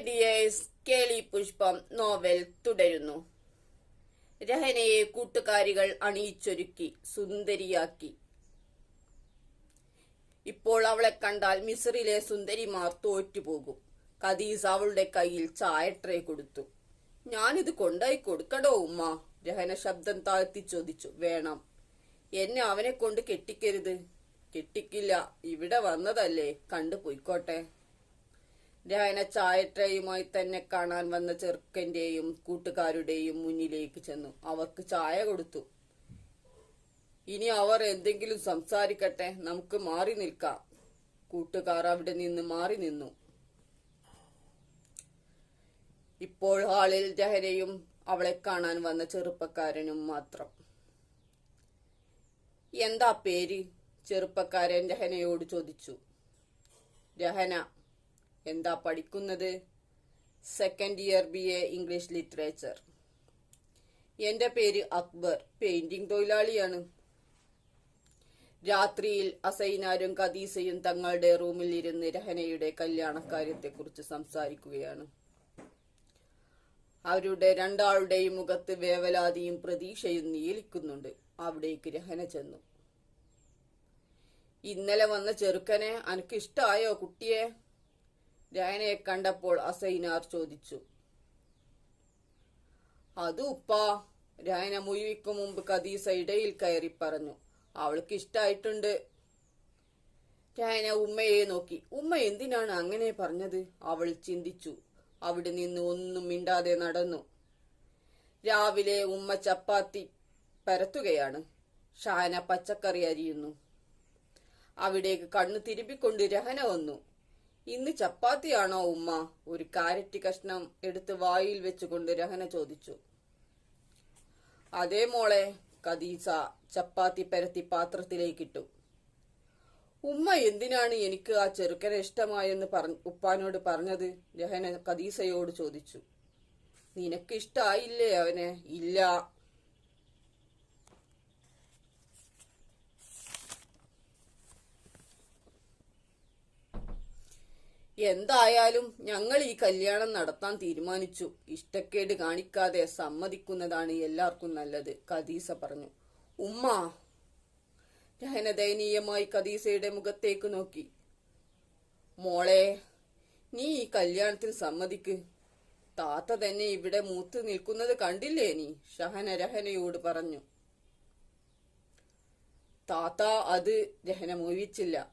Dears, കേളി പുഷ്പം novel തുടരുന്നു. രഹനയെ കൂട്ടുകാരികൾ അണിയിച്ചൊരുക്കി സുന്ദരിയാക്കി. ഇപ്പോൾ അവളെ കണ്ടാൽ മിസ്രിലെ സുന്ദരിമാർ തോറ്റുപോകും. ഖദീസ അവളുടെ കയ്യിൽ ചായ ട്രേ കൊടുത്തു. ഞാനിത് കൊണ്ടായി കൊടുക്കടോ ഉമ്മ? രഹന ശബ്ദം താഴ്ത്തി ചോദിച്ചു. വേണം. എന്നെ അവനെ കൊണ്ട് കെട്ടിക്കരുത്. കെട്ടിക്കില്ല, ഇവിടെ വന്നതല്ലേ, കണ്ടു പോയിക്കോട്ടെ. രഹന ചായ ട്രേയുമായി തന്നെ കാണാൻ വന്ന ചെറുക്കന്റെയും കൂട്ടുകാരുടെയും മുന്നിലേക്ക് ചെന്നു. അവർക്ക് ചായ കൊടുത്തു. ഇനി അവർ എന്തെങ്കിലും സംസാരിക്കട്ടെ, നമുക്ക് മാറി നിൽക്കാം. കൂട്ടുകാർ അവിടെ നിന്ന് മാറി നിന്നു. ഇപ്പോൾ ഹാളിൽ രഹനയും അവളെ കാണാൻ വന്ന ചെറുപ്പക്കാരനും മാത്രം. എന്താ പേര്? ചെറുപ്പക്കാരൻ രഹനയോട് ചോദിച്ചു. രഹന. എന്താ പഠിക്കുന്നത്? Second year BA English literature. എന്റെ പേര് അക്ബർ, പെയിന്റിംഗ് തൊഴിലാളിയാണ്. രാത്രിയിൽ അസൈനാരും ഖദീസയും തങ്ങളുടെ റൂമിൽ ഇരുന്ന് രഹനയുടെ കല്യാണക്കാര്യത്തെക്കുറിച്ച് സംസാരിക്കുകയാണ്. അവരുടെ രണ്ടാളുടെയും മുഖത്ത് വേവലാതിയും പ്രതീക്ഷയും നീലിക്കുന്നുണ്ട്. അവിടേക്ക് രഹന ചെന്നു. ഇന്നലെ വന്ന ചെറുക്കനെ അനക്ക് ഇഷ്ടായോ കുട്ടിയെ? രഹനയെ കണ്ടപ്പോൾ അസൈനാർ ചോദിച്ചു. അത് ഉപ്പാ, രഹന മുഴുവിക്കും മുമ്പ് ഖദീസ ഇടയിൽ കയറി പറഞ്ഞു. അവൾക്ക് ഇഷ്ടായിട്ടുണ്ട്. രഹന ഉമ്മയെ നോക്കി. ഉമ്മ എന്തിനാണ് അങ്ങനെ പറഞ്ഞത്? അവൾ ചിന്തിച്ചു. അവിടെ നിന്ന് ഒന്നും മിണ്ടാതെ നടന്നു. രാവിലെ ഉമ്മ ചപ്പാത്തി പരത്തുകയാണ്. ഷാന പച്ചക്കറി അരിയുന്നു. അവിടേക്ക് കണ്ണു തിരുമ്പിക്കൊണ്ട് രഹന വന്നു. ഇന്ന് ചപ്പാത്തിയാണോ ഉമ്മ? ഒരു കാരറ്റ് കഷ്ണം എടുത്ത് വായിൽ വെച്ചുകൊണ്ട് രഹന ചോദിച്ചു. അതേ മോളെ. ഖദീസ ചപ്പാത്തി പരത്തി പാത്രത്തിലേക്കിട്ടു. ഉമ്മ എന്തിനാണ് എനിക്ക് ആ ചെറുക്കനെ ഇഷ്ടമായെന്ന് ഉപ്പാനോട് പറഞ്ഞത്? രഹന ഖദീസയോട് ചോദിച്ചു. നിനക്ക് ഇഷ്ടായില്ലേ അവനെ? ഇല്ല. എന്തായാലും ഞങ്ങൾ ഈ കല്യാണം നടത്താൻ തീരുമാനിച്ചു. ഇഷ്ടക്കേട് കാണിക്കാതെ സമ്മതിക്കുന്നതാണ് എല്ലാവർക്കും നല്ലത്, ഖദീസ പറഞ്ഞു. ഉമ്മ. രഹന ദയനീയമായി ഖദീസയുടെ മുഖത്തേക്ക് നോക്കി. മോളെ, നീ ഈ കല്യാണത്തിന് സമ്മതിക്ക്. താത്ത തന്നെ ഇവിടെ മൂത്ത് നിൽക്കുന്നത് കണ്ടില്ലേ നീ? ഷഹന രഹനയോട് പറഞ്ഞു. താത്ത അത് രഹന മോഹിച്ചില്ല.